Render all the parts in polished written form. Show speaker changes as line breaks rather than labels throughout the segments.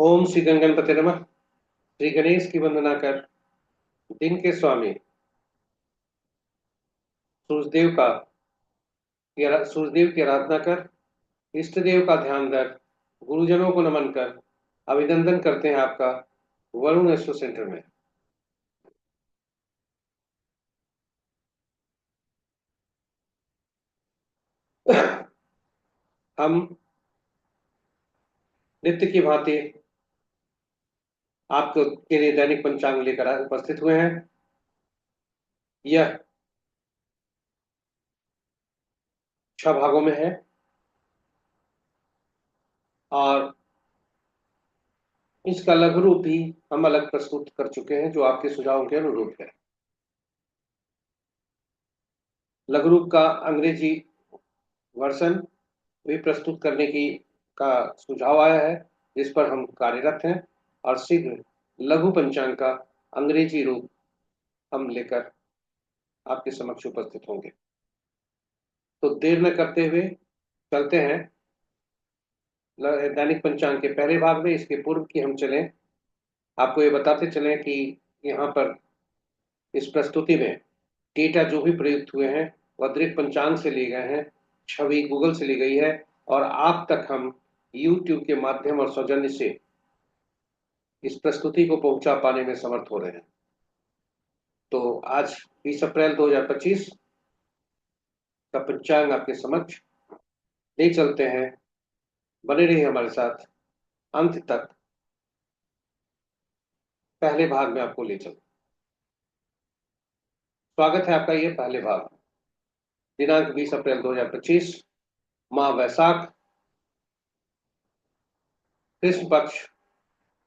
ओम श्री गणगणपति नमः। श्री गणेश की वंदना कर, दिन के स्वामी सूर्यदेव का सूर्यदेव की आराधना कर, इष्ट देव का ध्यान रख, गुरुजनों को नमन कर, अभिनंदन करते हैं आपका वरुण एस्ट्रो सेंटर में। हम नित्य की भांति आपको के लिए दैनिक पंचांग लेकर उपस्थित हुए हैं। यह 6 भागों में है और इसका लघु रूप भी हम अलग प्रस्तुत कर चुके हैं जो आपके सुझावों के अनुरूप है। लघु रूप का अंग्रेजी वर्जन भी प्रस्तुत करने की का सुझाव आया है, जिस पर हम कार्यरत हैं और शीघ्र लघु पंचांग का अंग्रेजी रूप हम लेकर आपके समक्ष उपस्थित होंगे। तो देर न करते हुए चलते हैं दैनिक पंचांग के पहले भाग में। इसके पूर्व की हम चलें, आपको ये बताते चलें कि यहाँ पर इस प्रस्तुति में डेटा जो भी प्रयुक्त हुए हैं वह दृक पंचांग से लिए गए हैं, छवि गूगल से ली गई है और आप तक हम YouTube के माध्यम और सौजन्य से इस प्रस्तुति को पहुंचा पाने में समर्थ हो रहे हैं। तो आज 20 अप्रैल 2025 का पंचांग आपके समक्ष ले चलते हैं। बने रहिए हमारे साथ अंत तक। पहले भाग में आपको ले चलते, स्वागत है आपका। ये पहले भाग, दिनांक 20 अप्रैल 2025, माह वैशाख, कृष्ण पक्ष,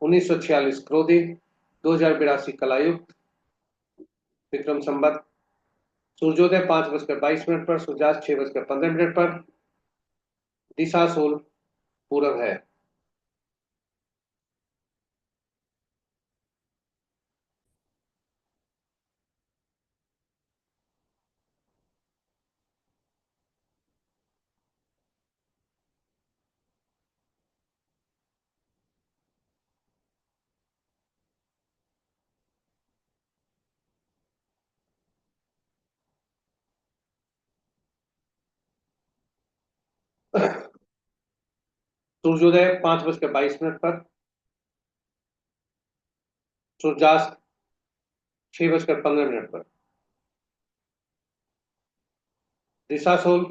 1946 क्रोधी, 2082 कलायुक्त, विक्रम संवत, सूर्योदय 5:22 पर, सूर्यास्त 6:15 पर, दिशा सोल पूरब है। सूर्योदय 5:22 पर, सूर्यास्त 6:15 पर, दिशा सोल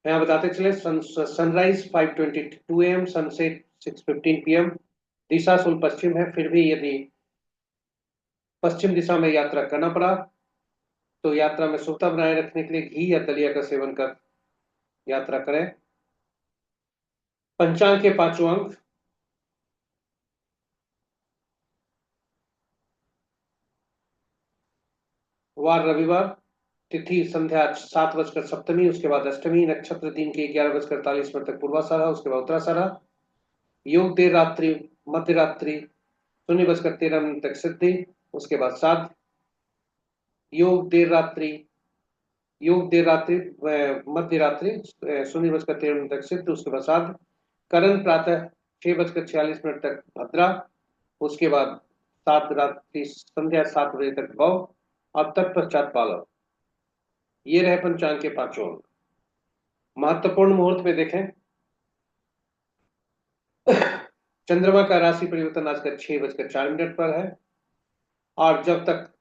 यहाँ बताते चले। Sunrise 5:22 AM, sunset 6:15 PM। दिशा सोल पश्चिम है, फिर भी यदि पश्चिम दिशा में यात्रा करना पड़ा तो यात्रा में शुभता बनाए रखने के लिए घी या दलिया का सेवन कर यात्रा करें। पंचांग के पांचों अंक वार रविवार, तिथि संध्या 7:07, उसके बाद अष्टमी, नक्षत्र दिन के 11:48 तक पूर्वाषाढ़ा, उसके बाद उत्तराषाढ़ा, योग देर रात्रि मध्य रात्रि 0:13 तक सिद्धि, उसके बाद साध, योग देर रात्रि मध्य रात्रि 0:13 तक सिद्ध, उसके बाद साध, करण प्रातः 6:46 तक भद्रा, उसके बाद 7 रात्रि संध्या 7 बजे तक भव और तत्पश्चात बालव। ये रहे पंचांग के पांचों अंक। महत्वपूर्ण मुहूर्त में देखें, चंद्रमा का राशि परिवर्तन आज का 6:04 पर है और जब तक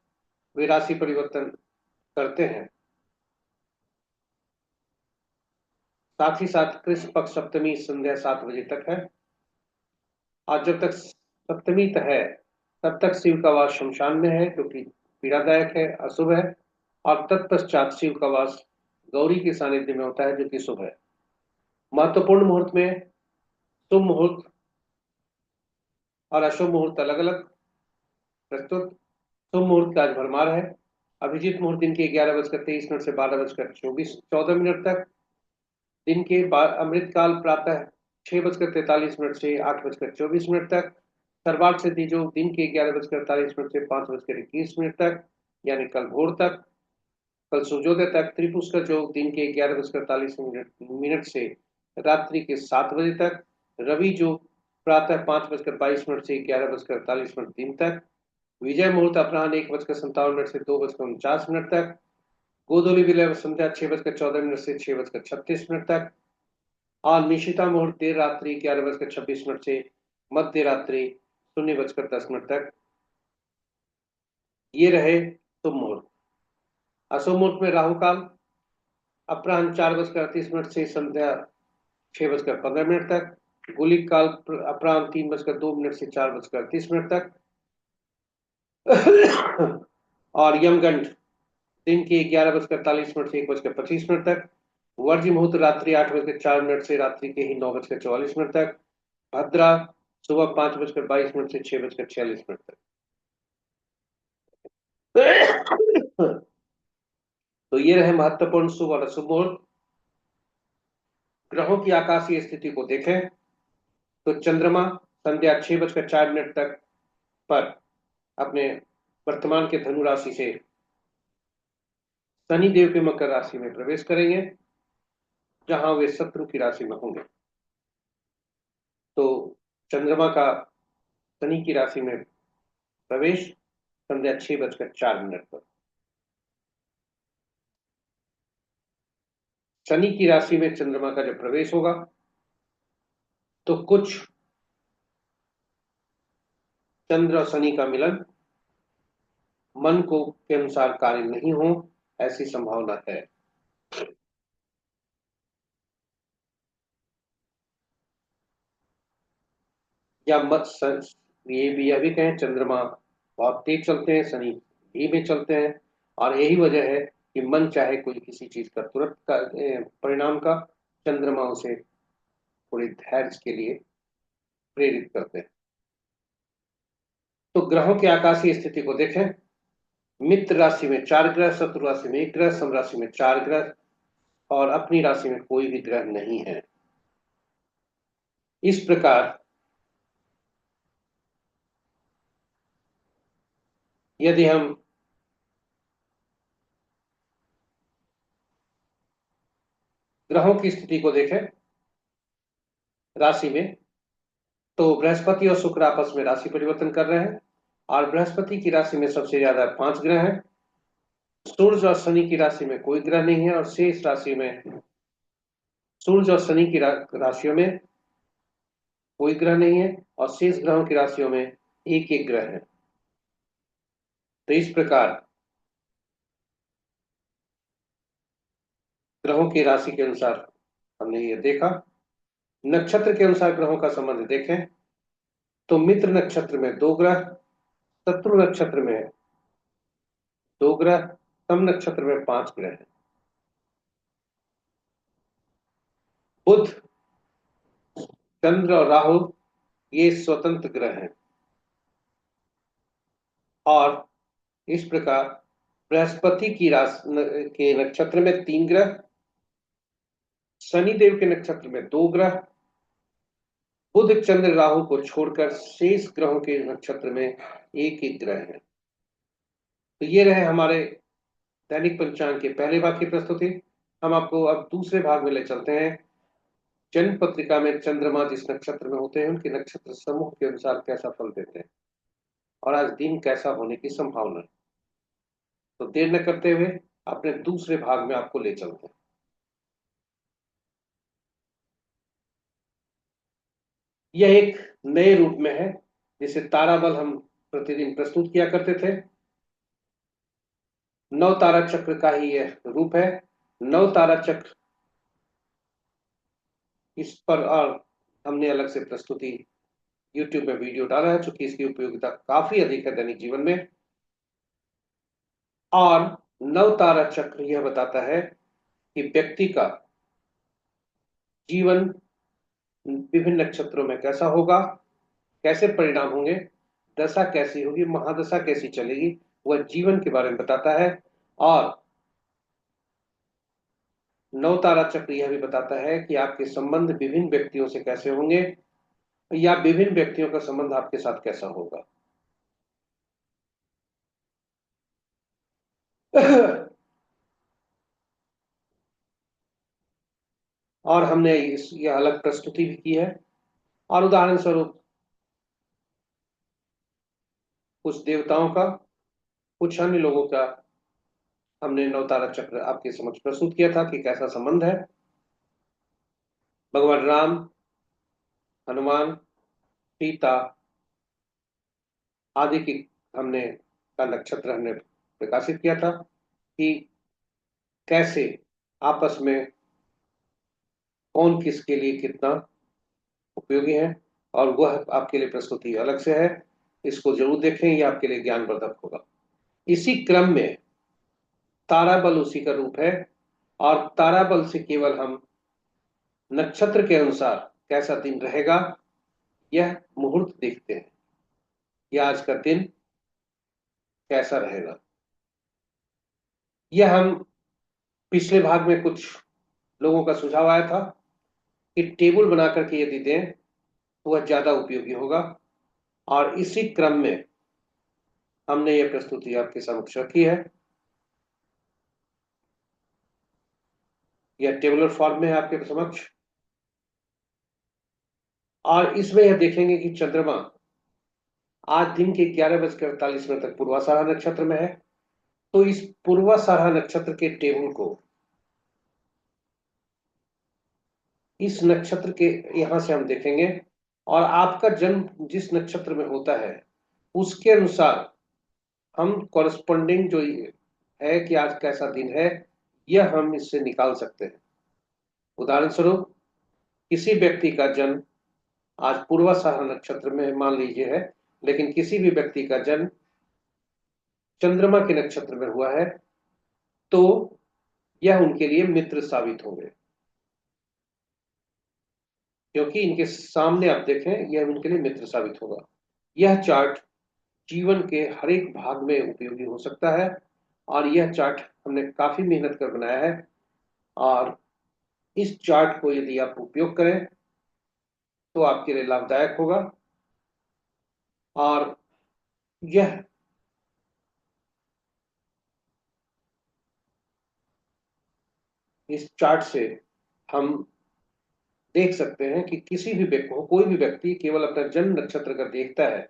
वे राशि परिवर्तन करते हैं, साथ ही साथ कृष्ण पक्ष सप्तमी संध्या 7 बजे तक है और जब तक सप्तमी है तब तक शिव का वास शमशान में है, जो कि पीड़ादायक है, अशुभ है। और तत्पश्चात शिव का वास गौरी के सानिध्य में होता है, जो कि शुभ है। महत्वपूर्ण मुहूर्त में शुभ मुहूर्त और अशुभ मुहूर्त अलग अलग प्रस्तुत। शुभ मुहूर्त का आज भरमार है। अभिजीत मुहूर्त दिन के 11:23 से 12:14 तक, दिन के अमृतकाल प्रातः 6:43 से 8:24 तक, सर्वार्थ सिद्धि जो दिन के 11:48 से 5:21 तक, यानी कल भोर तक, कल सूर्योदय तक। त्रिपुष्कर योग दिन के 11:48 से रात्रि के 7 बजे तक। रवि जो प्रातः 5:22 से 11:48 तक। विजय मुहूर्त अपराह्न 1:57 से 2:49 तक। गोधूली विलय संध्या 6:14 से 6:36 तक। और निशिता मुहूर्त देर रात्रि 11:26 से मध्य रात्रि 0:10 तक। ये रहे शुभ मुहूर्त। अशुभ मुहूर्त में राहु काल अपराह्न 4:38 से संध्या 6:15 तक। गुलिक काल अपराह्न 3:02 से 4:38 तक। और यमगंड दिन के 11:48 से 1:25 तक। वर्ज मुहूर्त रात्रि 8:04 से रात्रि के ही 9:44 तक। भद्रा सुबह 5:22 से 6:46 तक। तो ये रहे महत्वपूर्ण शुभ और अशुभ मुहूर्त। ग्रहों की आकाशीय स्थिति को देखें तो चंद्रमा संध्या 6:04 तक पर अपने वर्तमान के धनु राशि से शनि देव के मकर राशि में प्रवेश करेंगे, जहां वे शत्रु की राशि में होंगे। तो चंद्रमा का शनि की राशि में प्रवेश संध्या 6:04 पर। शनि की राशि में चंद्रमा का जब प्रवेश होगा तो कुछ चंद्र और शनि का मिलन मन को के अनुसार कार्य नहीं हो, ऐसी संभावना है। या मत यह भी कहें चंद्रमा बहुत तेज चलते हैं, शनि धीमे चलते हैं। और यही वजह है कि मन चाहे कोई किसी चीज का तुरंत परिणाम का, चंद्रमा उसे थोड़ी धैर्य के लिए प्रेरित करते हैं। तो ग्रहों की आकाशीय स्थिति को देखें। मित्र राशि में 4 ग्रह, शत्रु राशि में 1 ग्रह, सम राशि में 4 ग्रह और अपनी राशि में कोई भी ग्रह नहीं है। इस प्रकार यदि हम ग्रहों की स्थिति को देखें राशि में, तो बृहस्पति और शुक्र आपस में राशि परिवर्तन कर रहे हैं और बृहस्पति की राशि में सबसे ज्यादा 5 ग्रह हैं। सूर्य और शनि की राशि में कोई ग्रह नहीं है और शेष राशि में सूर्य और शनि की राशियों में कोई ग्रह नहीं है और शेष ग्रहों की राशियों में एक एक ग्रह है। तो इस प्रकार ग्रहों की राशि के अनुसार हमने ये देखा। नक्षत्र के अनुसार ग्रहों का संबंध देखें तो मित्र नक्षत्र में 2 ग्रह, शत्रु नक्षत्र में 2 ग्रह, सम नक्षत्र में 5 ग्रह है। बुध, चंद्र और राहु ये स्वतंत्र ग्रह हैं। और इस प्रकार बृहस्पति की राशि के नक्षत्र में 3 ग्रह, शनिदेव के नक्षत्र में 2 ग्रह, बुध चंद्र राहु को छोड़कर शेष ग्रहों के नक्षत्र में एक एक ग्रह है। तो ये रहे हमारे दैनिक पंचांग के पहले भाग की प्रस्तुति। हम आपको अब दूसरे भाग में ले चलते हैं। जन्म पत्रिका में चंद्रमा जिस नक्षत्र में होते हैं उनके नक्षत्र समूह के अनुसार कैसा फल देते हैं और आज दिन कैसा होने की संभावना है। तो देर न करते हुए अपने दूसरे भाग में आपको ले चलते हैं। यह एक नए रूप में है जिसे ताराबल हम प्रतिदिन प्रस्तुत किया करते थे। 9 तारा चक्र का ही यह रूप है। 9 तारा चक्र इस पर और हमने अलग से प्रस्तुति YouTube में वीडियो डाला है, चूंकि इसकी उपयोगिता काफी अधिक है दैनिक जीवन में। और 9 तारा चक्र यह बताता है कि व्यक्ति का जीवन विभिन्न नक्षत्रों में कैसा होगा, कैसे परिणाम होंगे, दशा कैसी होगी, महादशा कैसी चलेगी, वह जीवन के बारे में बताता है। और 9 तारा चक्र यह भी बताता है कि आपके संबंध विभिन्न व्यक्तियों से कैसे होंगे या विभिन्न व्यक्तियों का संबंध आपके साथ कैसा होगा। और हमने यह अलग प्रस्तुति भी की है। और उदाहरण स्वरूप कुछ देवताओं का, कुछ अन्य लोगों का हमने नवतारा चक्र आपके समक्ष प्रस्तुत किया था कि कैसा संबंध है। भगवान राम, हनुमान, सीता आदि की हमने का नक्षत्र हमने प्रकाशित किया था कि कैसे आपस में कौन किसके लिए कितना उपयोगी है, और वह आपके लिए प्रस्तुति अलग से है। इसको जरूर देखें, यह आपके लिए ज्ञानवर्धक होगा। इसी क्रम में तारा बल उसी का रूप है, और तारा बल से केवल हम नक्षत्र के अनुसार कैसा दिन रहेगा यह मुहूर्त देखते हैं, यह आज का दिन कैसा रहेगा। यह हम पिछले भाग में कुछ लोगों का सुझाव आया था कि टेबल बना करके यदि दें तो वह ज्यादा उपयोगी होगा, और इसी क्रम में हमने यह प्रस्तुति आपके समक्ष रखी है। यह टेबुलर फॉर्म में है आपके समक्ष, और इसमें यह देखेंगे कि चंद्रमा आज दिन के 11:48 तक पूर्वाषाढ़ा नक्षत्र में है। तो इस पूर्वाषाढ़ा नक्षत्र के टेबल को इस नक्षत्र के यहां से हम देखेंगे, और आपका जन्म जिस नक्षत्र में होता है उसके अनुसार हम कॉरेस्पॉन्डिंग जो है कि आज कैसा दिन है यह हम इससे निकाल सकते हैं। उदाहरण स्वरूप किसी व्यक्ति का जन्म आज पूर्वाषाढ़ा नक्षत्र में मान लीजिए है, लेकिन किसी भी व्यक्ति का जन्म चंद्रमा के नक्षत्र में हुआ है तो यह उनके लिए मित्र साबित होंगे, क्योंकि इनके सामने आप देखें यह उनके लिए मित्र साबित होगा। यह चार्ट जीवन के हर एक भाग में उपयोगी हो सकता है, और यह चार्ट हमने काफी मेहनत कर बनाया है, और इस चार्ट को यदि आप उपयोग करें तो आपके लिए लाभदायक होगा। और यह इस चार्ट से हम देख सकते हैं कि किसी भी व्यक्ति को, कोई भी व्यक्ति केवल अपना जन्म नक्षत्र का देखता है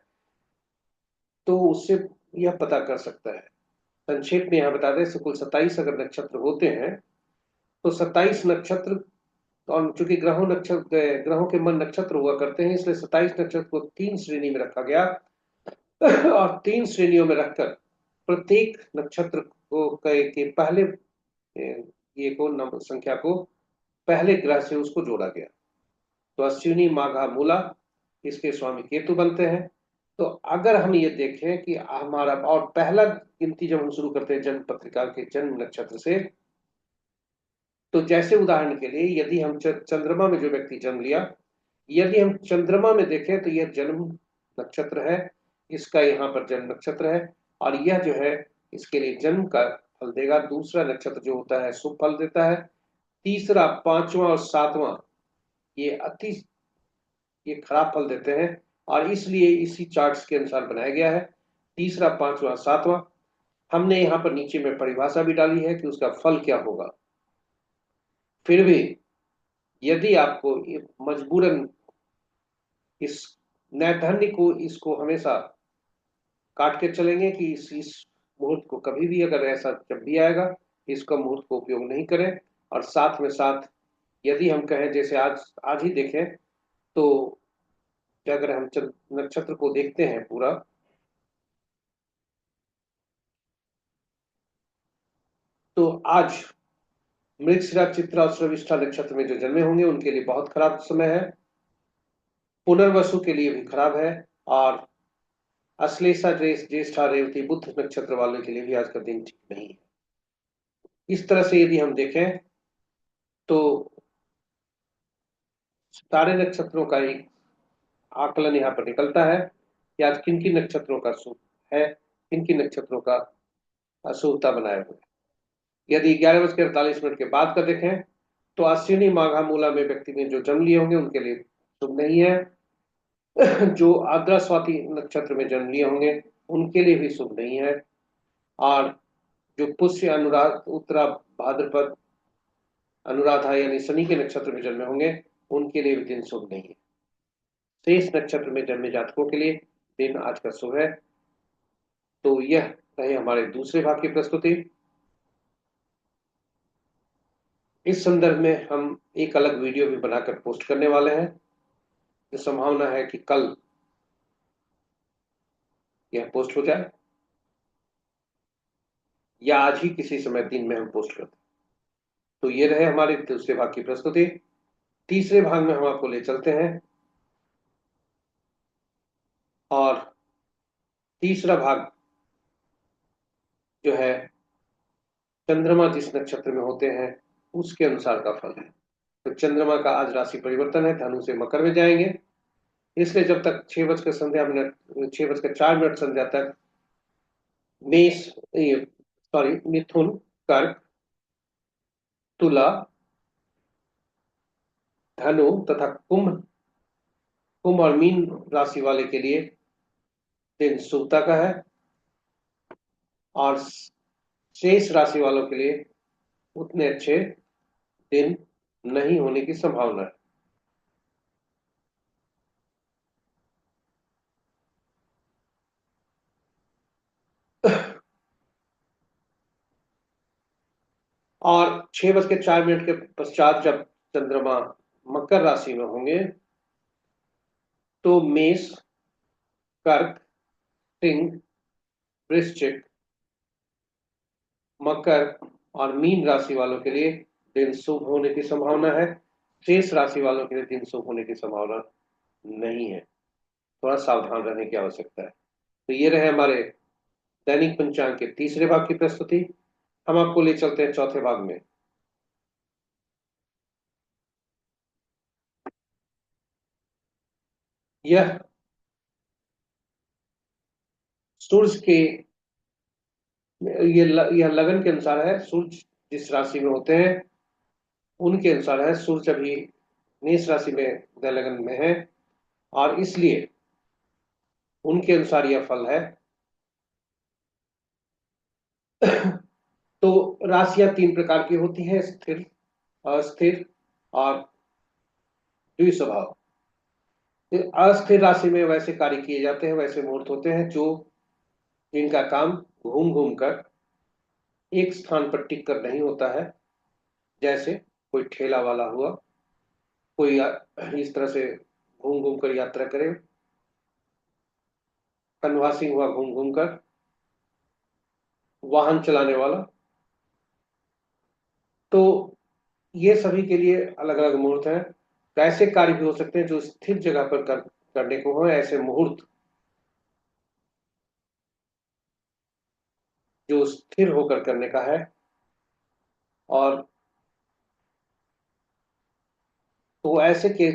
तो उससे यह पता कर सकता है। संक्षेप में यहां बता दें, कुल 27 अगर नक्षत्र होते हैं तो 27 नक्षत्र, और चूंकि ग्रहों के मन नक्षत्र हुआ करते हैं इसलिए 27 नक्षत्र को 3 श्रेणी में रखा गया, और 3 श्रेणियों में रखकर प्रत्येक नक्षत्र को के पहले ये को नंबर संख्या को पहले ग्रह से उसको जोड़ा गया। तो अश्विनी, माघा, मूला इसके स्वामी केतु बनते हैं। तो अगर हम ये देखें कि हमारा और पहला गिनती जब हम शुरू करते हैं जन्म पत्रिका के जन्म नक्षत्र से, तो जैसे उदाहरण के लिए यदि हम चंद्रमा में जो व्यक्ति जन्म लिया, यदि हम चंद्रमा में देखें तो यह जन्म नक्षत्र है, इसका यहाँ पर जन्म नक्षत्र है, और यह जो है इसके लिए जन्म का फल देगा। दूसरा नक्षत्र जो होता है शुभ फल देता है। तीसरा, पांचवा और सातवां ये ये खराब फल देते हैं, और इसलिए इसी चार्ट्स के अनुसार बनाया गया है। तीसरा, पांचवा, सातवां हमने यहाँ पर नीचे में परिभाषा भी डाली है कि उसका फल क्या होगा। फिर भी यदि आपको मजबूरन इस नैर्धन्य को इसको हमेशा काट के चलेंगे कि इस मुहूर्त को कभी भी अगर ऐसा जब भी आएगा इसका मुहूर्त को उपयोग नहीं करें। और साथ में साथ यदि हम कहें जैसे आज आज ही देखें तो अगर हम नक्षत्र को देखते हैं पूरा, तो आज मृगशिरा, चित्रा और श्रविष्ठा नक्षत्र में जो जन्मे होंगे उनके लिए बहुत खराब समय है। पुनर्वसु के लिए भी खराब है, और अश्लेषा, ज्येष्ठा, रेवती, बुध नक्षत्र वालों के लिए भी आज का दिन ठीक नहीं है। इस तरह से यदि हम देखें तो सारे नक्षत्रों का एक आकलन यहाँ पर निकलता है कि आज किन किन नक्षत्रों का शुभ है, किन किन नक्षत्रों का अशुभता बनाए हुए। यदि 11:48 के बाद का देखें तो अश्विनी, माघा, मूला में व्यक्ति ने जो जन्म लिए होंगे उनके लिए शुभ नहीं है। जो आद्रा, स्वाति नक्षत्र में जन्म लिए होंगे उनके लिए भी शुभ नहीं है, और जो पुष्य, अनुराध, उत्तरा, भाद्रपद, अनुराधा यानी शनि के नक्षत्र में जन्मे होंगे उनके लिए भी दिन शुभ नहीं है। शेष नक्षत्र में जन्मे जातकों के लिए दिन आज का शुभ है। तो यह रहे हमारे दूसरे भाग की प्रस्तुति। इस संदर्भ में हम एक अलग वीडियो भी बनाकर पोस्ट करने वाले हैं। तो संभावना है कि कल यह पोस्ट हो जाए या आज ही किसी समय दिन में हम पोस्ट कर दें। तो ये रहे हमारे दूसरे भाग की प्रस्तुति। तीसरे भाग में हम आपको ले चलते हैं और तीसरा भाग जो है चंद्रमा जिस नक्षत्र में होते हैं उसके अनुसार का फल है। तो चंद्रमा का आज राशि परिवर्तन है, धनु से मकर में जाएंगे। इसलिए जब तक 6:04 संध्या तक मेष सॉरी मिथुन, कर्क, तुला, धनु तथा कुंभ कुंभ और मीन राशि वाले के लिए दिन शुभता का है और शेष राशि वालों के लिए उतने अच्छे दिन नहीं होने की संभावना है। और 6:04 के पश्चात जब चंद्रमा मकर राशि में होंगे तो मेष, कर्क, सिंह, वृश्चिक, मकर और मीन राशि वालों के लिए दिन शुभ होने की संभावना है। शेष राशि वालों के लिए दिन शुभ होने की संभावना नहीं है। थोड़ा सावधान रहने की आवश्यकता है। तो ये रहे हमारे दैनिक पंचांग के तीसरे भाग की प्रस्तुति। हम आपको ले चलते हैं चौथे भाग में। यह सूर्य के यह लगन के अनुसार है। सूर्य जिस राशि में होते हैं उनके अनुसार है। सूर्य अभी मेष राशि में उदय लगन में है और इसलिए उनके अनुसार यह फल है। तो राशियां तीन प्रकार की होती हैं, स्थिर, अस्थिर और द्विस्वभाव। अस्थिर राशि में वैसे कार्य किए जाते हैं, वैसे मुहूर्त होते हैं जो जिनका काम घूम घूम कर एक स्थान पर टिक कर नहीं होता है। जैसे कोई ठेला वाला हुआ, कोई इस तरह से घूम घूम कर यात्रा करे, कन्वासिंग हुआ घूम घूम कर, वाहन चलाने वाला। तो ये सभी के लिए अलग अलग मुहूर्त हैं। तो ऐसे कार्य भी हो सकते हैं जो स्थिर जगह पर करने को हो, ऐसे मुहूर्त जो स्थिर होकर करने का है। और तो ऐसे के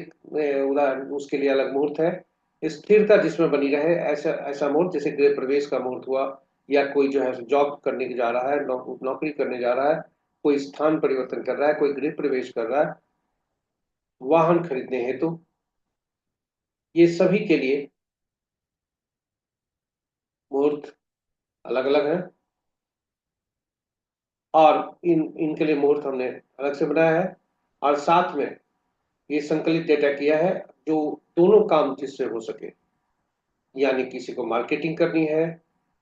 उदाहरण उसके लिए अलग मुहूर्त है। स्थिरता जिसमें बनी रहे ऐसा ऐसा मुहूर्त जैसे गृह प्रवेश का मुहूर्त हुआ, या कोई जो है जॉब करने जा रहा है, नौकरी करने जा रहा है, कोई स्थान परिवर्तन कर रहा है, कोई गृह प्रवेश कर रहा है, वाहन खरीदने हेतु, ये सभी के लिए मुहूर्त अलग अलग है। और इनके लिए मुहूर्त हमने अलग से बनाया है और साथ में ये संकलित डेटा किया है जो दोनों काम जिससे हो सके। यानी किसी को मार्केटिंग करनी है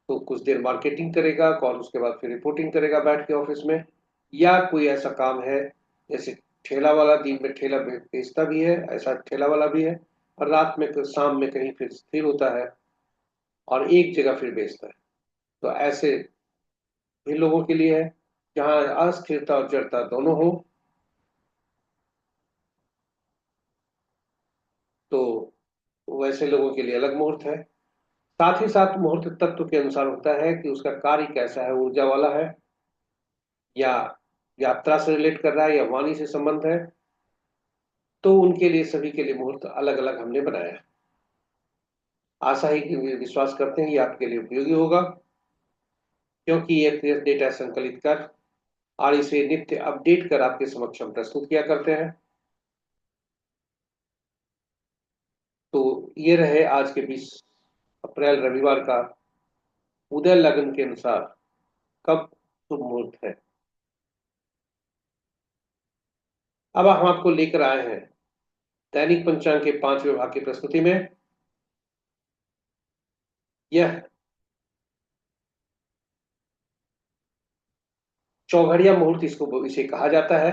तो कुछ देर मार्केटिंग करेगा और उसके बाद फिर रिपोर्टिंग करेगा बैठ के ऑफिस में। या कोई ऐसा काम है जैसे ठेला वाला दिन में ठेला बेचता भी है, ऐसा ठेला वाला भी है, और रात में शाम में कहीं फिर स्थिर होता है और एक जगह फिर बेचता है। तो ऐसे भी लोगों के लिए है जहां अस्थिरता और जड़ता दोनों हो। तो वैसे लोगों के लिए अलग मुहूर्त है। साथ ही साथ मुहूर्त तत्व के अनुसार होता है कि उसका कार्य कैसा है, ऊर्जा वाला है या यात्रा से रिलेट कर रहा है या वाणी से संबंध है। तो उनके लिए सभी के लिए मुहूर्त अलग अलग हमने बनाया है। आशा ही कि विश्वास करते हैं ये आपके लिए उपयोगी होगा, क्योंकि ये डेटा संकलित कर और इसे नित्य अपडेट कर आपके समक्ष हम प्रस्तुत किया करते हैं। तो ये रहे आज के 20 अप्रैल रविवार का उदय लग्न के अनुसार कब शुभ मुहूर्त है। अब हम आपको लेकर आए हैं दैनिक पंचांग के 5वें भाग की प्रस्तुति में। यह चौघड़िया मुहूर्त इसे कहा जाता है,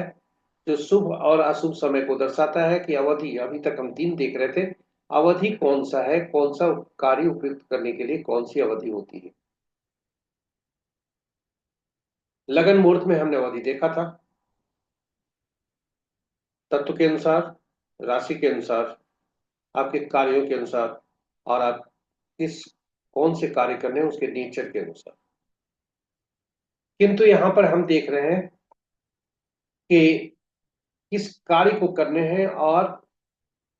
जो शुभ और अशुभ समय को दर्शाता है कि अवधि, अभी तक हम दिन देख रहे थे, अवधि कौन सा है, कौन सा कार्य उपयुक्त करने के लिए कौन सी अवधि होती है। लगन मुहूर्त में हमने अवधि देखा था, तत्व के अनुसार, राशि के अनुसार, आपके कार्यों के अनुसार, और आप किस कौन से कार्य करने हैं उसके नेचर के अनुसार। किंतु यहां पर हम देख रहे हैं कि किस कार्य को करने हैं और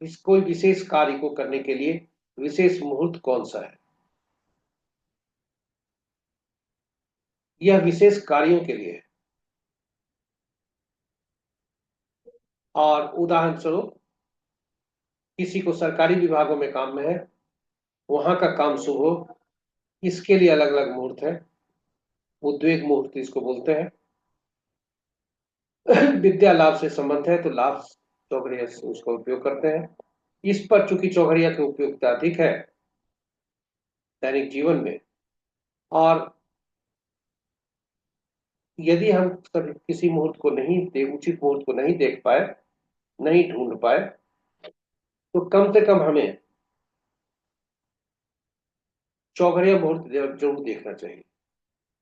इस कोई विशेष कार्य को करने के लिए विशेष मुहूर्त कौन सा है। यह विशेष कार्यों के लिए है। और उदाहरण स्वरूप किसी को सरकारी विभागों में काम में है, वहां का काम शुभ हो, इसके लिए अलग अलग मुहूर्त है। उद्वेग मुहूर्त इसको बोलते हैं। विद्या लाभ से संबंध है तो लाभ चौघड़िया से उसका उपयोग करते हैं। इस पर चूंकि चौघड़िया की उपयोगिता अधिक है दैनिक जीवन में, और यदि हम कभी किसी मुहूर्त को उचित मुहूर्त को नहीं देख पाए, नहीं ढूंढ पाए, तो कम से कम हमें चौघड़िया मुहूर्त जरूर देखना चाहिए।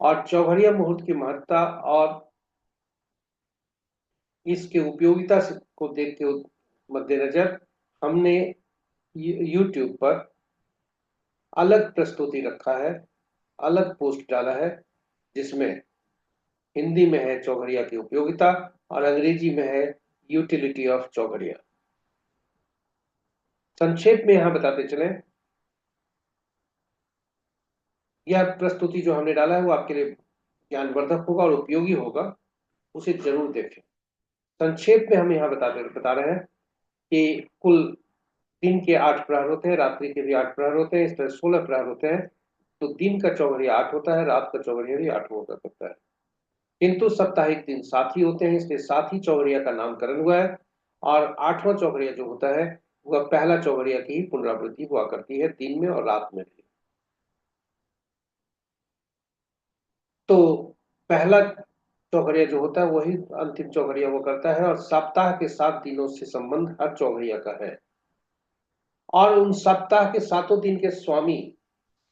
और चौघड़िया मुहूर्त की महत्ता और इसकी उपयोगिता को देख के मद्देनजर हमने YouTube पर अलग प्रस्तुति रखा है, अलग पोस्ट डाला है, जिसमें हिंदी में है चौघड़िया की उपयोगिता और अंग्रेजी में है यूटिलिटी ऑफ चौघड़िया। संक्षेप में यहां बताते चले, यह प्रस्तुति जो हमने डाला है वो आपके लिए ज्ञानवर्धक होगा और उपयोगी होगा, उसे जरूर देखें। संक्षेप में हम यहाँ बता रहे हैं कि कुल दिन के 8 प्रहर होते हैं, रात्रि के भी 8 प्रहर होते हैं, इस तरह 16 प्रहर होते हैं। तो दिन का चौघड़िया 8 होता है, रात का चौघड़िया भी 8 होता करता है। किंतु साप्ताहिक दिन 7 ही होते हैं, इसलिए 7 ही चौघड़िया का नामकरण हुआ है। और 8वां चौघड़िया जो होता है वह पहला चौघड़िया की ही पुनरावृत्ति हुआ करती है, दिन में और रात में भी। तो पहला चौघड़िया जो होता है वही अंतिम चौघड़िया वो करता है, और सप्ताह के 7 दिनों से संबंध हर चौघड़िया का है। और उन सप्ताह के 7 दिन के स्वामी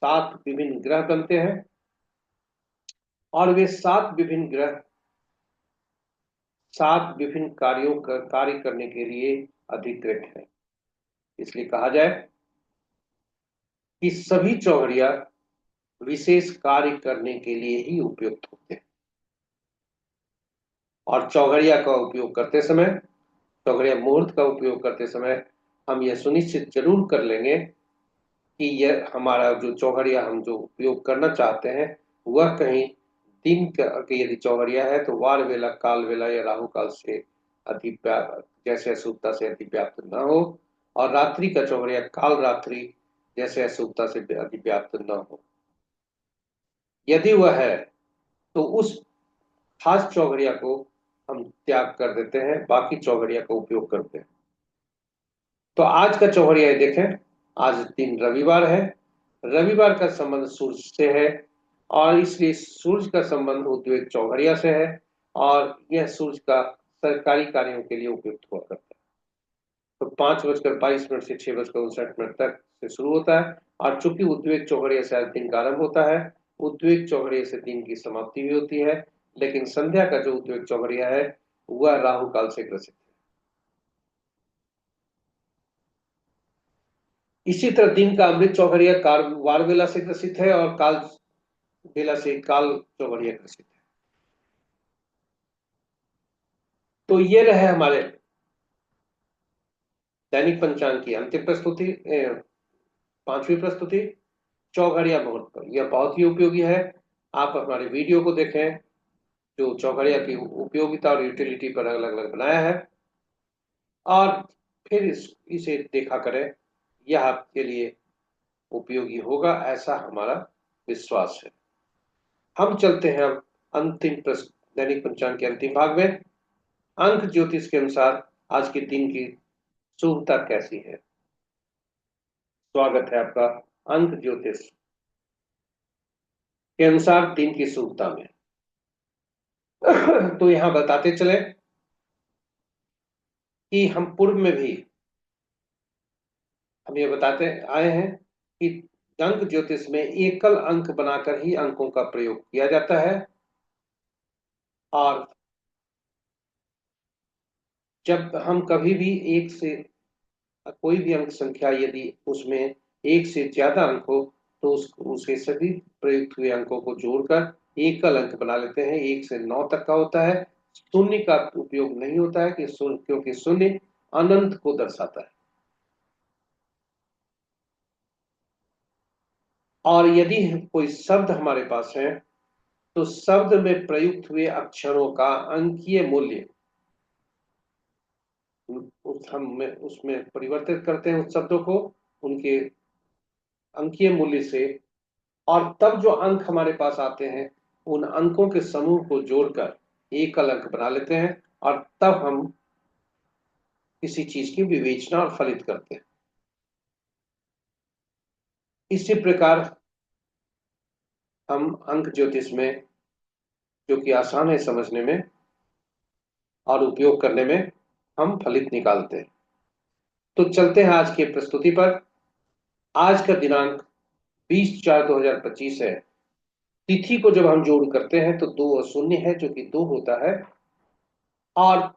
7 विभिन्न ग्रह बनते हैं, और वे 7 विभिन्न ग्रह 7 विभिन्न कार्य करने के लिए अधिकृत है। इसलिए कहा जाए कि सभी चौघड़िया विशेष कार्य करने के लिए ही उपयुक्त होते हैं। और चौघड़िया का उपयोग करते समय, चौघड़िया मुहूर्त का उपयोग करते समय हम यह सुनिश्चित जरूर कर लेंगे कि यह हमारा जो चौघड़िया हम जो उपयोग करना चाहते हैं वह कहीं दिन का यदि चौघड़िया है तो वार वेला, काल वेला या राहु काल से जैसे अशुभता से अतिव्याप्त न हो, और रात्रि का चौघड़िया काल रात्रि जैसे अशुभता से अतिव्याप्त न हो। यदि वह है तो उस खास चौघड़िया को हम त्याग कर देते हैं, बाकी चौघड़िया का उपयोग करते हैं। तो आज का चौघड़िया देखें, आज दिन रविवार है। रविवार का संबंध सूर्य से है, और इसलिए सूर्य का संबंध उद्वेग चौघड़िया से है, और यह सूर्य का सरकारी कार्यों के लिए उपयुक्त हुआ करता है। तो 5:22 से 6:59 तक से शुरू होता है, और चूंकि उद्वेग चौघड़िया से आज दिन का आरंभ होता है, उद्वेग चौघड़िया से दिन की समाप्ति भी होती है। लेकिन संध्या का जो उद्वेग चौघड़िया है वह राहु काल से ग्रसित है। इसी तरह दिन का अमृत चौघड़िया वार वेला से ग्रसित है, और काल बेला से काल चौघड़िया ग्रसित है। तो ये रहे हमारे दैनिक पंचांग की अंतिम प्रस्तुति, 5वीं प्रस्तुति चौघड़िया मुहूर्त पर। यह बहुत ही उपयोगी है। आप हमारे वीडियो को देखें जो चौघड़िया की उपयोगिता और यूटिलिटी पर अलग अलग बनाया है, और फिर इसे देखा करें। यह आपके लिए उपयोगी होगा ऐसा हमारा विश्वास है। हम चलते हैं अब दैनिक पंचांग के अंतिम भाग में। अंक ज्योतिष के अनुसार आज के दिन की शुभता कैसी है। स्वागत है आपका अंक ज्योतिष के अनुसार दिन की शुभता में। तो यहाँ बताते चले कि हम पूर्व में भी हम ये बताते आए हैं कि अंक ज्योतिष में एकल अंक बनाकर ही अंकों का प्रयोग किया जाता है। और जब हम कभी भी एक से कोई भी अंक संख्या यदि उसमें एक से ज्यादा अंक हो तो उसे सभी प्रयुक्त हुए अंकों को जोड़कर एकल अंक बना लेते हैं। 1 से 9 तक का होता है। शून्य का उपयोग नहीं होता है कि क्योंकि शून्य अनंत को दर्शाता है। और यदि कोई शब्द हमारे पास है तो शब्द में प्रयुक्त हुए अक्षरों का अंकीय मूल्य हम उसमें परिवर्तित करते हैं उस शब्दों को उनके अंकीय मूल्य से। और तब जो अंक हमारे पास आते हैं उन अंकों के समूह को जोड़कर एकल अंक बना लेते हैं। और तब हम किसी चीज की विवेचना और फलित करते हैं। इसी प्रकार हम अंक ज्योतिष में, जो कि आसान है समझने में और उपयोग करने में, हम फलित निकालते हैं। तो चलते हैं आज की प्रस्तुति पर। आज का दिनांक 20/4/2025 है। तिथि को जब हम जोड़ करते हैं तो 2 और 0 है, जो कि 2 होता है। और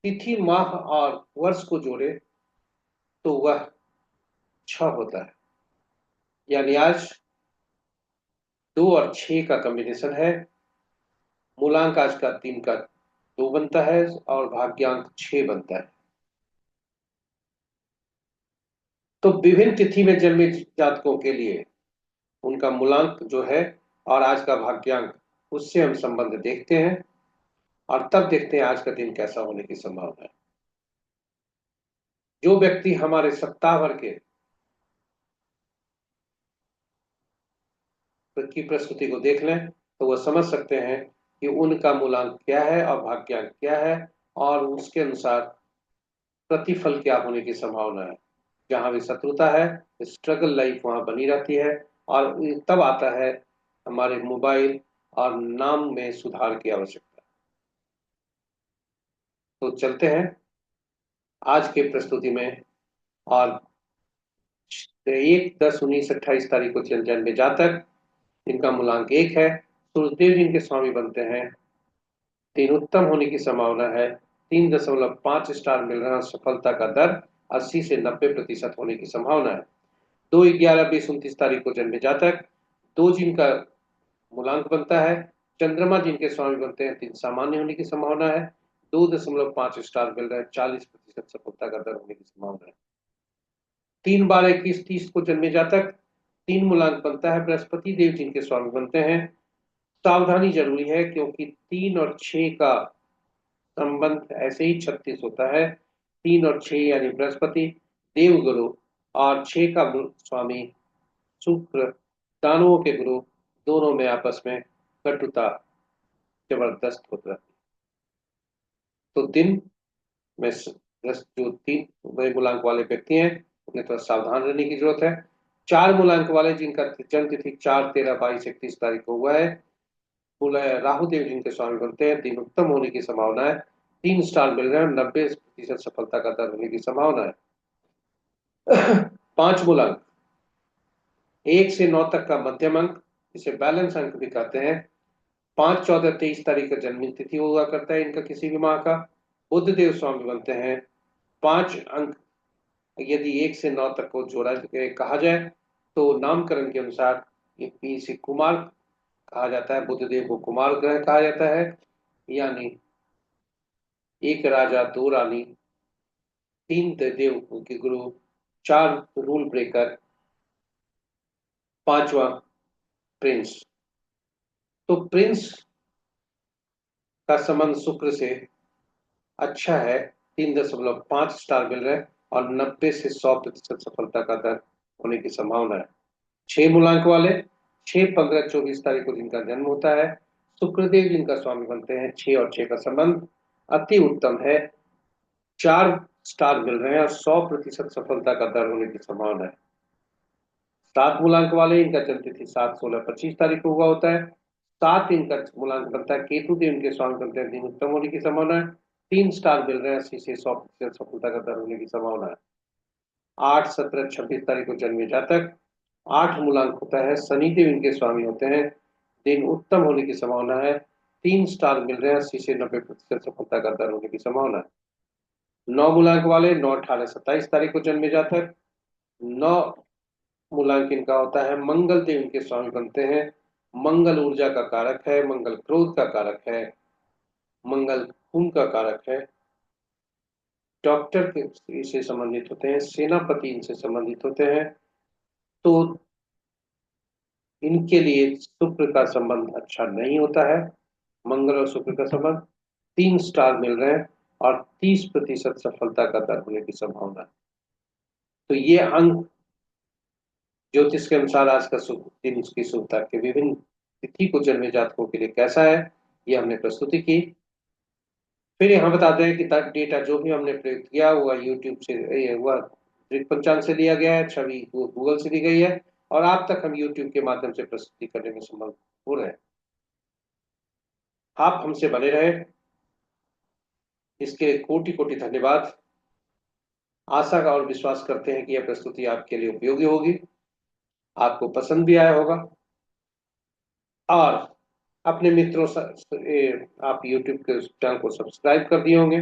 तिथि माह और वर्ष को जोड़े तो वह 6 होता है। यानी आज 2 और 6 का कॉम्बिनेशन है। मूलांक आज का 3 का 2 बनता है और भाग्यांक 6 बनता है। तो विभिन्न तिथि में जन्मे जातकों के लिए उनका मूलांक जो है और आज का भाग्यांक, उससे हम संबंध देखते हैं। और तब देखते हैं आज का दिन कैसा होने की संभावना है। जो व्यक्ति हमारे सप्ताह भर के की प्रस्तुति को देख लें तो वह समझ सकते हैं कि उनका मूलांक क्या है और भाग्यांक क्या है, और उसके अनुसार प्रतिफल क्या होने की संभावना है। जहां भी शत्रुता है, स्ट्रगल लाइफ वहां बनी रहती है। और तब आता है हमारे मोबाइल और नाम में सुधार की आवश्यकता। तो चलते हैं आज के प्रस्तुति में। और 1/10/1928 को जन्मे जातक जिनका मूलांक 1 है, सूर्यदेव जिनके स्वामी बनते हैं, 3 उत्तम होने की संभावना है। 3.5 स्टार मिल रहा है। सफलता का दर 80 से 90% होने की संभावना है। 2/11/2029 को जन्मे जातक, 2 जिनका मूलांक बनता है, चंद्रमा जिनके स्वामी बनते हैं, 3 सामान्य होने की संभावना है। 2.5 स्टार मिल रहा है। 40% सफलता का दर होने की संभावना है। 3/12/2130 को जन्मे जातक, 3 मूलांक बनता है, बृहस्पति देव जिनके स्वामी बनते हैं। सावधानी जरूरी है क्योंकि 3 और 6 का संबंध ऐसे ही 36 होता है। 3 और 6 यानी बृहस्पति देवगुरु और 6 का स्वामी शुक्र दानवों के गुरु, दोनों में आपस में कटुता जबरदस्त होता है। तो दिन में जो 3 बड़े मूलांक वाले व्यक्ति हैं उन्हें थोड़ा सावधान रहने की जरूरत है। 4 मूलांक वाले जिनका जन्म तिथि 4/13/22/31 को हुआ है, राहु देव जिनके स्वामी बनते हैं, दिन उत्तम होने की संभावना है। 3 स्टार मिल रहे हैं। 90% सफलता का दर होने की संभावना है। 5 मूलांक 1 से 9 तक का मध्यम अंक, जिसे बैलेंस अंक भी कहते हैं। 5/14/23 का जन्म तिथि हुआ करता है इनका किसी भी माह का। बुध देव स्वामी बनते हैं। 5 अंक यदि 1 से 9 तक को जोड़ा कहा जाए तो नामकरण के अनुसार इसे कुमार कहा जाता है। बुध देव को कुमार ग्रह कहा जाता है। यानी 1 राजा 2 रानी, 3 देव के गुरु, 4 रूल ब्रेकर, 5वां प्रिंस। तो प्रिंस का संबंध शुक्र से अच्छा है। 3.5 स्टार मिल रहे हैं और 90 से 100% सफलता का दर होने की संभावना है। 6 मूलांक वाले 6/15/24 को जिनका जन्म होता है, शुक्रदेव जिनका स्वामी बनते हैं, 6 और 6 का संबंध अति उत्तम है। 4 स्टार मिल रहे हैं और 100% सफलता का दर होने की संभावना है। 7 मूलांक वाले इनका जन्म तिथि 7/16/25 को हुआ होता है। 7 इनका मूल्यांक बनता है, केतु देव इनके स्वामी बनते हैं, दिन उत्तम होने की संभावना है। 3 स्टार मिल रहे हैं, 80 से 100% सफलता का दर होने की संभावना है। 8, 17, 26 तारीख को जन्मे जातक, 8 मूलांक होता है, शनिदेव इनके स्वामी होते हैं, दिन उत्तम होने की संभावना है। 3 स्टार मिल रहे हैं, 80 से 90% सफलता का दर होने की संभावना है। 9 मूलांक वाले 9, 18, 27 तारीख को जन्मे जातक, 9 मूलांक इनका होता है, मंगल देव इनके स्वामी बनते हैं। मंगल ऊर्जा का कारक है, मंगल क्रोध का कारक है, मंगल खून का कारक है, डॉक्टर के से संबंधित होते हैं, सेनापति इनसे संबंधित होते हैं। तो इनके लिए शुक्र का संबंध अच्छा नहीं होता है, मंगल और शुक्र का संबंध। 3 स्टार मिल रहे हैं और 30% सफलता का दर होने की संभावना है। तो ये अंक ज्योतिष के अनुसार आज का शुभ दिन, उसकी शुभता के विभिन्न तिथि को जन्मे जातकों के लिए कैसा है, ये हमने प्रस्तुति की। फिर यहाँ बताते हैं कि डेटा जो भी हमने प्रयोग किया हुआ यूट्यूब से, हुआ पंचांग से लिया गया है, छवि गूगल से ली गई है, और आप तक हम यूट्यूब के माध्यम से प्रस्तुति करने में संभव हो रहे हैं। आप हमसे बने रहे, इसके कोटि कोटि धन्यवाद। आशा का और विश्वास करते हैं कि यह प्रस्तुति आपके लिए उपयोगी होगी, आपको पसंद भी आया होगा, और अपने मित्रों आप YouTube के चैनल को सब्सक्राइब कर दिए होंगे,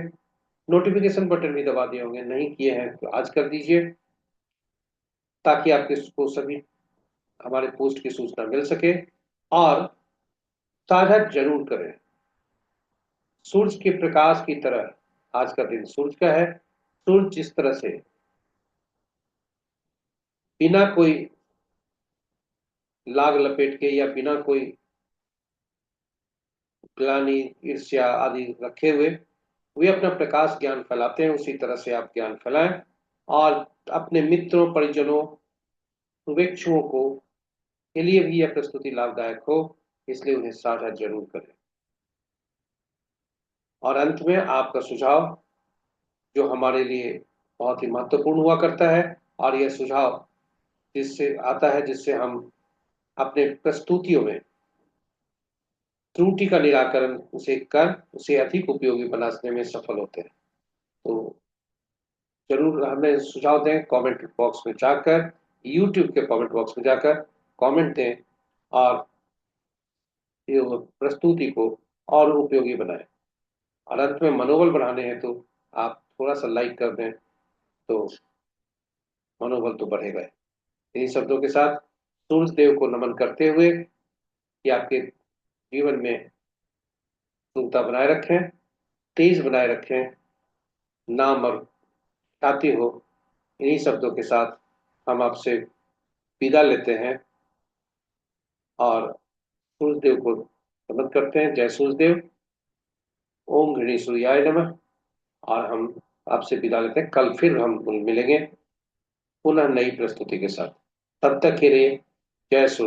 नोटिफिकेशन बटन भी दबा दिए होंगे, नहीं किए हैं तो आज कर दीजिए, ताकि आपको सभी हमारे पोस्ट की सूचना मिल सके। और साझा जरूर करें। सूरज के प्रकाश की तरह आज का दिन सूरज का है। सूरज जिस तरह से बिना कोई लाग लपेट के या बिना कोई ग्लानि, ईर्ष्या आदि रखे हुए वे अपना प्रकाश ज्ञान फैलाते हैं, उसी तरह से आप ज्ञान फैलाएं और अपने मित्रों, परिजनों, शुभेच्छुओं को के लिए भी यह प्रस्तुति लाभदायक हो, इसलिए उन्हें साझा जरूर करें। और अंत में आपका सुझाव, जो हमारे लिए बहुत ही महत्वपूर्ण हुआ करता है, और यह सुझाव जिससे आता है, जिससे हम अपने प्रस्तुतियों में त्रुटि का निराकरण उसे कर उसे अधिक उपयोगी बनाने में सफल होते हैं। तो जरूर हमें सुझाव दें, कमेंट बॉक्स में जाकर, यूट्यूब के कमेंट बॉक्स में जाकर कमेंट दें, और ये प्रस्तुति को और उपयोगी बनाएं। और अंत में मनोबल बढ़ाने हैं तो आप थोड़ा सा लाइक कर दें, तो मनोबल तो बढ़ेगा ही। इन्हीं शब्दों के साथ सूर्य देव को नमन करते हुए, कि आपके जीवन में शुभता बनाए रखें, तेज बनाए रखें, नाम और ख्याति हो, इन्हीं शब्दों के साथ हम आपसे विदा लेते हैं और सूर्यदेव को नमन करते हैं। जय सूर्यदेव। ओम गणेश सूर्याय नमः। और हम आपसे विदा लेते हैं, कल फिर हम मिलेंगे पुनः नई प्रस्तुति के साथ। तब तक के लिए जय सूर्य।